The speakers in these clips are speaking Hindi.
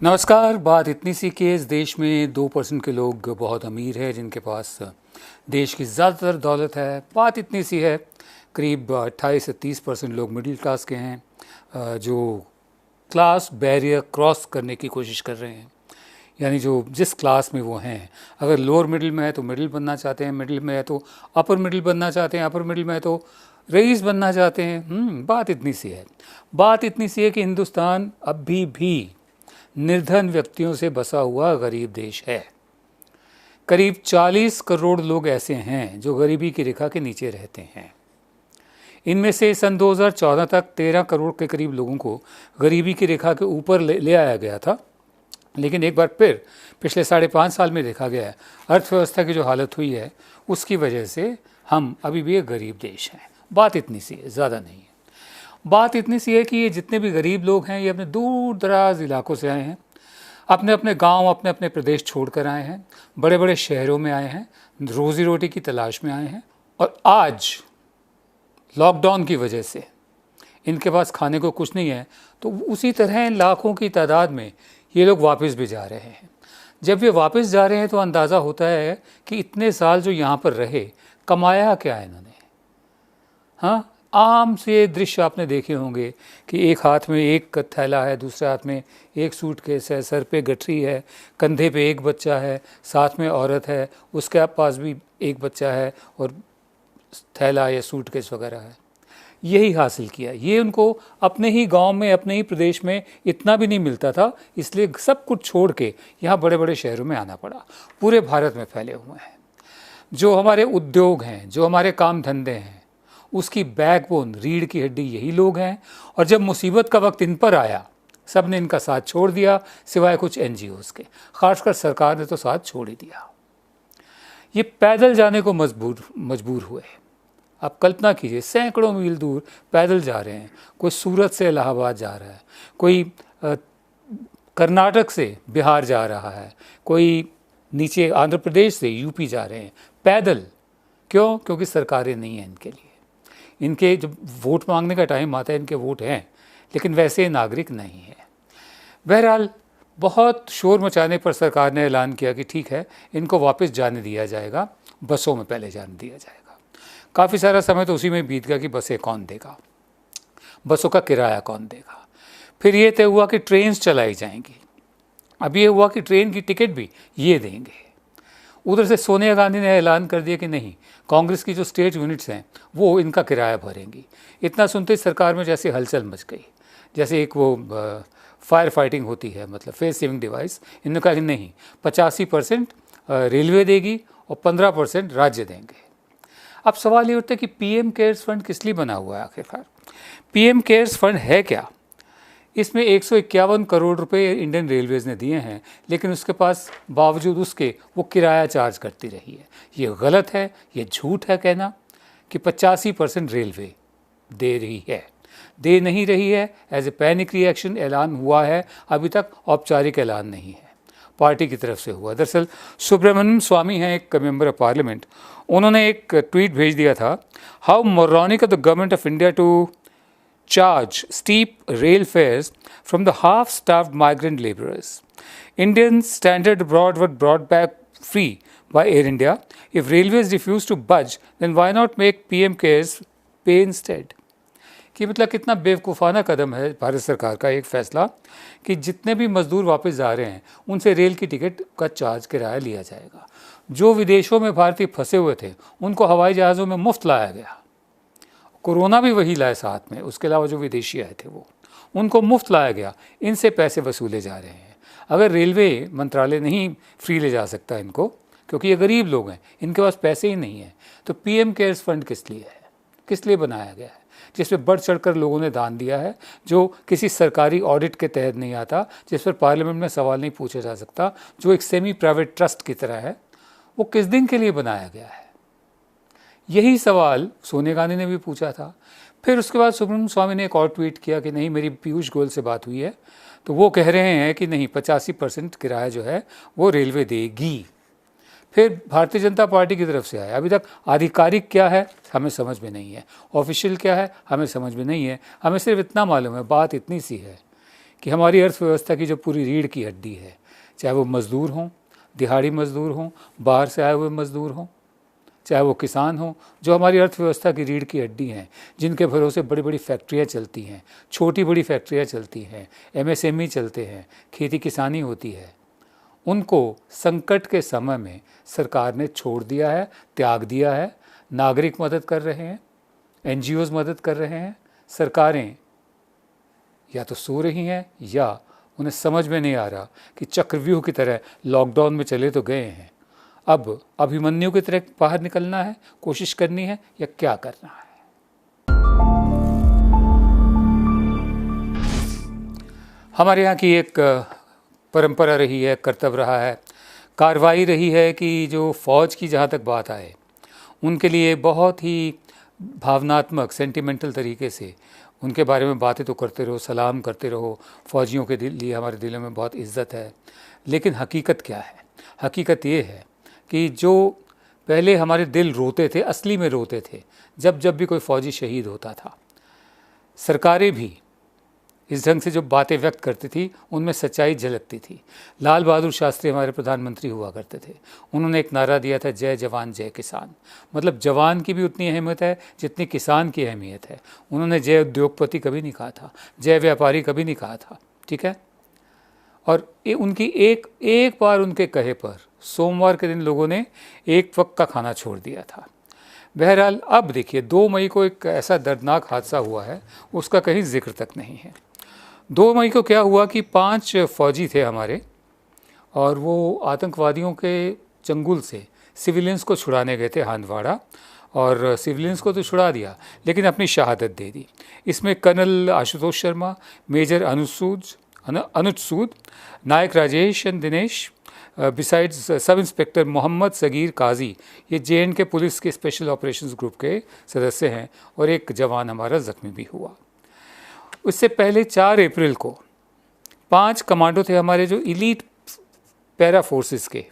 नमस्कार। बात इतनी सी कि इस देश में 2% के लोग बहुत अमीर हैं, जिनके पास देश की ज़्यादातर दौलत है। बात इतनी सी है, करीब 28 से 30% लोग मिडिल क्लास के हैं, जो क्लास बैरियर क्रॉस करने की कोशिश कर रहे हैं। यानी जो जिस क्लास में वो हैं, अगर लोअर मिडिल में है तो मिडिल बनना चाहते हैं, मिडिल में है तो अपर मिडिल बनना चाहते हैं, अपर मिडिल में है तो रईस बनना चाहते हैं। बात इतनी सी है। बात इतनी सी है कि हिंदुस्तान अभी भी निर्धन व्यक्तियों से बसा हुआ गरीब देश है। करीब 40 करोड़ लोग ऐसे हैं जो गरीबी की रेखा के नीचे रहते हैं। इनमें से सन 2014 तक 13 करोड़ के करीब लोगों को गरीबी की रेखा के ऊपर ले आया गया था। लेकिन एक बार फिर पिछले 5.5 साल में देखा गया है, अर्थव्यवस्था की जो हालत हुई है उसकी वजह से हम अभी भी एक गरीब देश हैं। बात इतनी सी है, ज़्यादा नहीं है। बात इतनी सी है कि ये जितने भी गरीब लोग हैं, ये अपने दूर दराज इलाकों से आए हैं, अपने अपने गांव, अपने अपने प्रदेश छोड़कर आए हैं, बड़े बड़े शहरों में आए हैं, रोज़ी रोटी की तलाश में आए हैं। और आज लॉकडाउन की वजह से इनके पास खाने को कुछ नहीं है, तो उसी तरह लाखों की तादाद में ये लोग वापस भी जा रहे हैं। जब ये वापस जा रहे हैं तो अंदाज़ा होता है कि इतने साल जो यहाँ पर रहे, कमाया क्या है इन्होंने। हाँ, आम से दृश्य आपने देखे होंगे कि एक हाथ में एक थैला है, दूसरे हाथ में एक सूटकेस है, सर पे गठरी है, कंधे पे एक बच्चा है, साथ में औरत है, उसके पास भी एक बच्चा है और थैला या सूटकेस वगैरह है। यही हासिल किया। ये उनको अपने ही गांव में, अपने ही प्रदेश में इतना भी नहीं मिलता था, इसलिए सब कुछ छोड़ के यहाँ बड़े बड़े शहरों में आना पड़ा। पूरे भारत में फैले हुए हैं। जो हमारे उद्योग हैं, जो हमारे काम धंधे हैं, उसकी बैकबोन, रीढ़ की हड्डी यही लोग हैं। और जब मुसीबत का वक्त इन पर आया, सब ने इनका साथ छोड़ दिया, सिवाय कुछ NGOs के। खासकर सरकार ने तो साथ छोड़ ही दिया। ये पैदल जाने को मजबूर हुए। आप कल्पना कीजिए, सैकड़ों मील दूर पैदल जा रहे हैं। कोई सूरत से इलाहाबाद जा रहा है, कोई कर्नाटक से बिहार जा रहा है, कोई नीचे आंध्र प्रदेश से यूपी जा रहे हैं पैदल। क्यों? क्योंकि सरकारें नहीं हैं इनके लिए। इनके जब वोट मांगने का टाइम आता है, इनके वोट हैं, लेकिन वैसे नागरिक नहीं है। बहरहाल, बहुत शोर मचाने पर सरकार ने ऐलान किया कि ठीक है, इनको वापस जाने दिया जाएगा, बसों में पहले जाने दिया जाएगा। काफ़ी सारा समय तो उसी में बीत गया कि बसें कौन देगा, बसों का किराया कौन देगा। फिर ये तय हुआ कि ट्रेन चलाई जाएंगी। अब ये हुआ कि ट्रेन की टिकट भी ये देंगे। उधर से सोनिया गांधी ने ऐलान कर दिया कि नहीं, कांग्रेस की जो स्टेट यूनिट्स हैं वो इनका किराया भरेंगी। इतना सुनते ही सरकार में जैसे हलचल मच गई, जैसे एक वो फायर फाइटिंग होती है, मतलब फेस सेविंग डिवाइस। इन्होंने कहा कि नहीं, 85% रेलवे देगी और 15% राज्य देंगे। अब सवाल ये उठता है कि PM केयर्स फंड किस लिए बना हुआ है आखिरकार? PM केयर्स फंड है क्या? इसमें 151 करोड़ रुपए इंडियन रेलवेज़ ने दिए हैं, लेकिन उसके पास बावजूद उसके वो किराया चार्ज करती रही है। ये गलत है, ये झूठ है कहना कि 85% रेलवे दे रही है। दे नहीं रही है। एज ए पैनिक रिएक्शन ऐलान हुआ है, अभी तक औपचारिक ऐलान नहीं है, पार्टी की तरफ से हुआ। दरअसल सुब्रमण्यम स्वामी हैं, एक मेंबर ऑफ पार्लियामेंट, उन्होंने एक ट्वीट भेज दिया था, how moronic of the government of India to charge steep rail fares from the half-starved migrant laborers. Indians stranded abroad were brought back free by Air India. If railways refuse to budge, then why not make PM cares pay instead? कि मतलब कितना बेवकूफ़ाना कदम है भारत सरकार का एक फ़ैसला कि जितने भी मज़दूर वापस जा रहे हैं उनसे रेल की टिकट का चार्ज किराया लिया जाएगा। जो विदेशों में भारतीय फंसे हुए थे उनको हवाई जहाज़ों में मुफ्त लाया गया। कोरोना भी वही लाए साथ में, उसके अलावा जो विदेशी आए थे वो, उनको मुफ्त लाया गया। इनसे पैसे वसूले जा रहे हैं। अगर रेलवे मंत्रालय नहीं फ्री ले जा सकता इनको, क्योंकि ये गरीब लोग हैं, इनके पास पैसे ही नहीं है, तो PM केयर्स फंड किस लिए है? किस लिए बनाया गया है? जिसमें बढ़ चढ़ कर लोगों ने दान दिया है, जो किसी सरकारी ऑडिट के तहत नहीं आता, जिस पर पार्लियामेंट में सवाल नहीं पूछा जा सकता, जो एक सेमी प्राइवेट ट्रस्ट की तरह है। वो किस दिन के लिए बनाया गया है? यही सवाल सोनिया गांधी ने भी पूछा था। फिर उसके बाद सुब्रमण्यम स्वामी ने एक और ट्वीट किया कि नहीं, मेरी पीयूष गोयल से बात हुई है, तो वो कह रहे हैं कि नहीं, 85% किराया जो है वो रेलवे देगी। फिर भारतीय जनता पार्टी की तरफ से आया। अभी तक आधिकारिक क्या है हमें समझ में नहीं है, ऑफिशियल क्या है हमें समझ में नहीं है। हमें सिर्फ इतना मालूम है, बात इतनी सी है कि हमारी अर्थव्यवस्था की जो पूरी रीढ़ की हड्डी है, चाहे वो मज़दूर हों, दिहाड़ी मज़दूर हों, बाहर से आए हुए मज़दूर हों, चाहे वो किसान हों, जो हमारी अर्थव्यवस्था की रीढ़ की हड्डी हैं, जिनके भरोसे बड़ी बड़ी फैक्ट्रियाँ चलती हैं, छोटी बड़ी फैक्ट्रियाँ चलती हैं, एमएसएमई चलते हैं, खेती किसानी होती है, उनको संकट के समय में सरकार ने छोड़ दिया है, त्याग दिया है। नागरिक मदद कर रहे हैं, एनजीओज़ मदद कर रहे हैं, सरकारें या तो सो रही हैं या उन्हें समझ में नहीं आ रहा कि चक्रव्यूह की तरह लॉकडाउन में चले तो गए हैं, अब अभिमन्यु की तरह बाहर निकलना है, कोशिश करनी है या क्या करना है। हमारे यहाँ की एक परंपरा रही है, कर्तव्य रहा है, कार्रवाई रही है कि जो फ़ौज की जहाँ तक बात आए, उनके लिए बहुत ही भावनात्मक सेंटिमेंटल तरीके से उनके बारे में बातें तो करते रहो, सलाम करते रहो, फ़ौजियों के लिए हमारे दिलों में बहुत इज़्ज़त है। लेकिन हकीकत क्या है? हकीकत ये है कि जो पहले हमारे दिल रोते थे, असली में रोते थे, जब जब भी कोई फ़ौजी शहीद होता था, सरकारें भी इस ढंग से जो बातें व्यक्त करती थी उनमें सच्चाई झलकती थी। लाल बहादुर शास्त्री हमारे प्रधानमंत्री हुआ करते थे, उन्होंने एक नारा दिया था, जय जवान जय किसान। मतलब जवान की भी उतनी अहमियत है जितनी किसान की अहमियत है। उन्होंने जय उद्योगपति कभी नहीं कहा था, जय व्यापारी कभी नहीं कहा था, ठीक है। और उनकी एक बार उनके कहे पर सोमवार के दिन लोगों ने एक वक्त का खाना छोड़ दिया था। बहरहाल अब देखिए 2 मई को एक ऐसा दर्दनाक हादसा हुआ है, उसका कहीं जिक्र तक नहीं है। 2 मई को क्या हुआ कि 5 फौजी थे हमारे, और वो आतंकवादियों के चंगुल से सिविलियंस को छुड़ाने गए थे हांदवाड़ा, और सिविलियंस को तो छुड़ा दिया लेकिन अपनी शहादत दे दी। इसमें colonel Ashutosh Sharma, major Anuj Sood, Naik Rajesh and Dinesh, besides sub inspector Mohammad Sagir Qazi, ये JNK पुलिस के स्पेशल ऑपरेशंस ग्रुप के सदस्य हैं, और एक जवान हमारा ज़ख्मी भी हुआ। उससे पहले 4 अप्रैल को 5 कमांडो थे हमारे जो इलीट पैरा फोर्सेस के,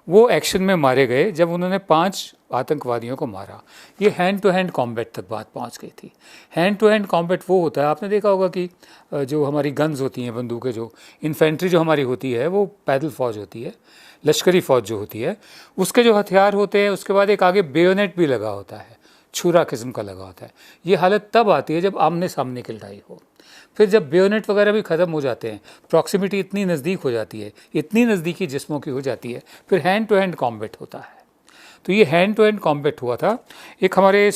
वो एक्शन में मारे गए जब उन्होंने 5 आतंकवादियों को मारा। ये हैंड टू हैंड कॉम्बैट तक बात पहुंच गई थी। हैंड टू हैंड कॉम्बैट वो होता है, आपने देखा होगा कि जो हमारी गन्स होती हैं, बंदूकें, जो इन्फेंट्री जो हमारी होती है वो पैदल फौज होती है, लश्करी फौज जो होती है, उसके जो हथियार होते हैं उसके बाद एक आगे बेयोनेट भी लगा होता है, छुरा किस्म का लगा होता है। ये हालत तब आती है जब आमने सामने की लड़ाई हो। फिर जब बेयोनेट वगैरह भी ख़त्म हो जाते हैं, प्रॉक्सिमिटी इतनी नज़दीक हो जाती है, इतनी नज़दीकी जिस्मों की हो जाती है, फिर हैंड टू हैंड कॉम्बैट होता है। तो ये हैंड टू हैंड कॉम्बैट हुआ था। एक हमारे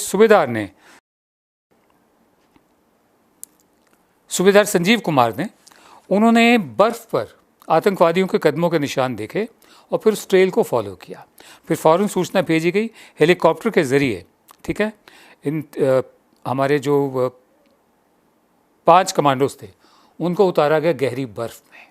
सूबेदार संजीव कुमार ने, उन्होंने बर्फ़ पर आतंकवादियों के कदमों के निशान देखे और फिर उस ट्रेल को फॉलो किया। फिर फ़ौरन सूचना भेजी गई हेलीकॉप्टर के ज़रिए, ठीक है। हमारे जो 5 कमांडोज थे उनको उतारा गया गहरी बर्फ़ में।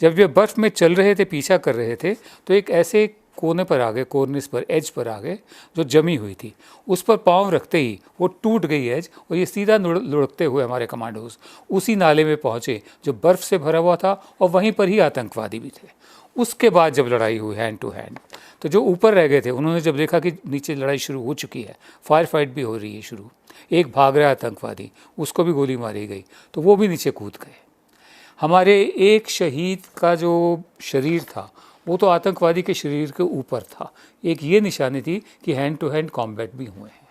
जब ये बर्फ़ में चल रहे थे, पीछा कर रहे थे, तो एक ऐसे कोने पर आ गए, कॉर्निस पर, एज पर आ गए जो जमी हुई थी। उस पर पाँव रखते ही वो टूट गई एज, और ये सीधा लुढ़कते हुए हमारे कमांडोज उसी नाले में पहुँचे जो बर्फ़ से भरा हुआ था, और वहीं पर ही आतंकवादी भी थे। उसके बाद जब लड़ाई हुई हैंड टू हैंड, तो जो ऊपर रह गए थे उन्होंने जब देखा कि नीचे लड़ाई शुरू हो चुकी है, फायर फाइट भी हो रही है शुरू, एक भाग रहा आतंकवादी, उसको भी गोली मारी गई, तो वो भी नीचे कूद गए। हमारे एक शहीद का जो शरीर था वो तो आतंकवादी के शरीर के ऊपर था। एक ये निशानी थी कि हैंड टू हैंड कॉम्बैट भी हुए हैं।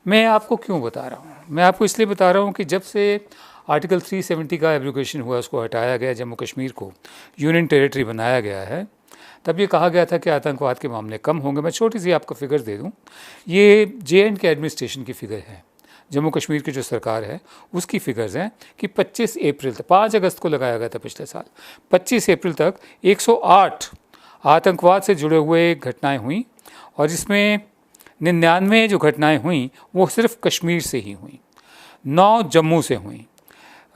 मैं आपको क्यों बता रहा हूँ? मैं आपको इसलिए बता रहा हूँ कि जब से आर्टिकल 370 का एब्रोगेशन हुआ, उसको हटाया गया, जम्मू कश्मीर को यूनियन टेरिटरी बनाया गया है, तब ये कहा गया था कि आतंकवाद के मामले कम होंगे। मैं छोटी सी आपको फिगर दे दूँ, ये JNK एडमिनिस्ट्रेशन की फ़िगर है, जम्मू कश्मीर की जो सरकार है उसकी फ़िगर्स हैं कि 25 अप्रैल तक, 5 अगस्त को लगाया गया था पिछले साल, 25 अप्रैल तक 108 आतंकवाद से जुड़े हुए घटनाएं हुई, और जिसमें 99 जो घटनाएं हुई वो सिर्फ कश्मीर से ही हुई, 9 जम्मू से हुई,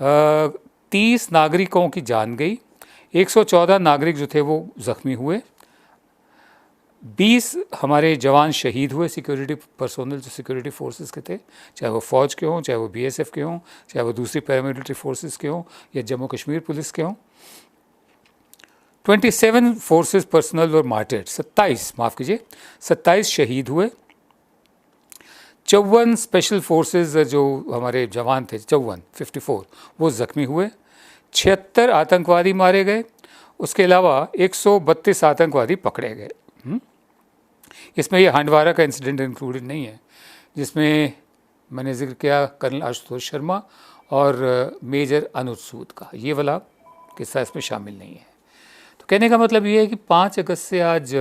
30 नागरिकों की जान गई, 114 नागरिक जो थे वो ज़ख्मी हुए, 20 हमारे जवान शहीद हुए, सिक्योरिटी पर्सोनल जो सिक्योरिटी फोर्सेस के थे, चाहे वो फ़ौज के हों, चाहे वो BSF के हों, चाहे वो दूसरी पैरामिलिट्री फोर्सेस के हों या जम्मू कश्मीर पुलिस के हों। 27 फोर्सेस पर्सनल और मार्टेड, 27 शहीद हुए, 54 स्पेशल फोर्सेस जो हमारे जवान थे, 54 वो ज़ख्मी हुए, 76 आतंकवादी मारे गए, उसके अलावा 132 आतंकवादी पकड़े गए। इसमें ये हंडवारा का इंसिडेंट इंक्लूडेड नहीं है, जिसमें मैंने जिक्र किया कर्नल आशुतोष शर्मा और मेजर अनुज सूद का। ये वाला किस्सा इसमें शामिल नहीं है। तो कहने का मतलब ये है कि 5 अगस्त से आज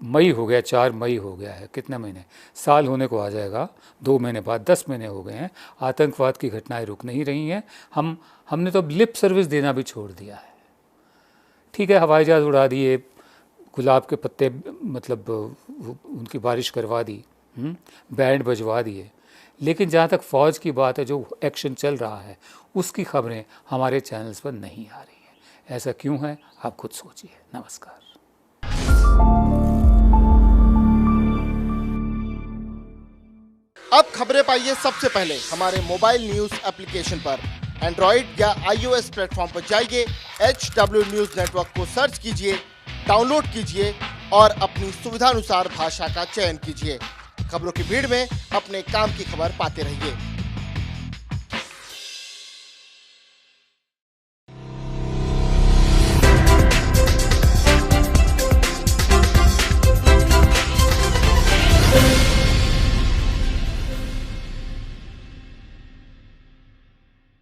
मई हो गया, 4 मई हो गया है, कितने महीने, साल होने को आ जाएगा, 2 महीने बाद 10 महीने हो गए हैं। आतंकवाद की घटनाएं रुक नहीं रही हैं। हमने तो अब लिप सर्विस देना भी छोड़ दिया है। ठीक है, हवाई जहाज़ उड़ा दिए, गुलाब के पत्ते मतलब उनकी बारिश करवा दी, बैंड बजवा दिए, लेकिन जहाँ तक फ़ौज की बात है, जो एक्शन चल रहा है उसकी खबरें हमारे चैनल्स पर नहीं आ रही हैं। ऐसा क्यों है, आप खुद सोचिए। नमस्कार। अब खबरें पाइए सबसे पहले हमारे मोबाइल न्यूज एप्लीकेशन पर। एंड्रॉइड या iOS प्लेटफॉर्म पर जाइए, HW न्यूज नेटवर्क को सर्च कीजिए, डाउनलोड कीजिए और अपनी सुविधानुसार भाषा का चयन कीजिए। खबरों की भीड़ में अपने काम की खबर पाते रहिए।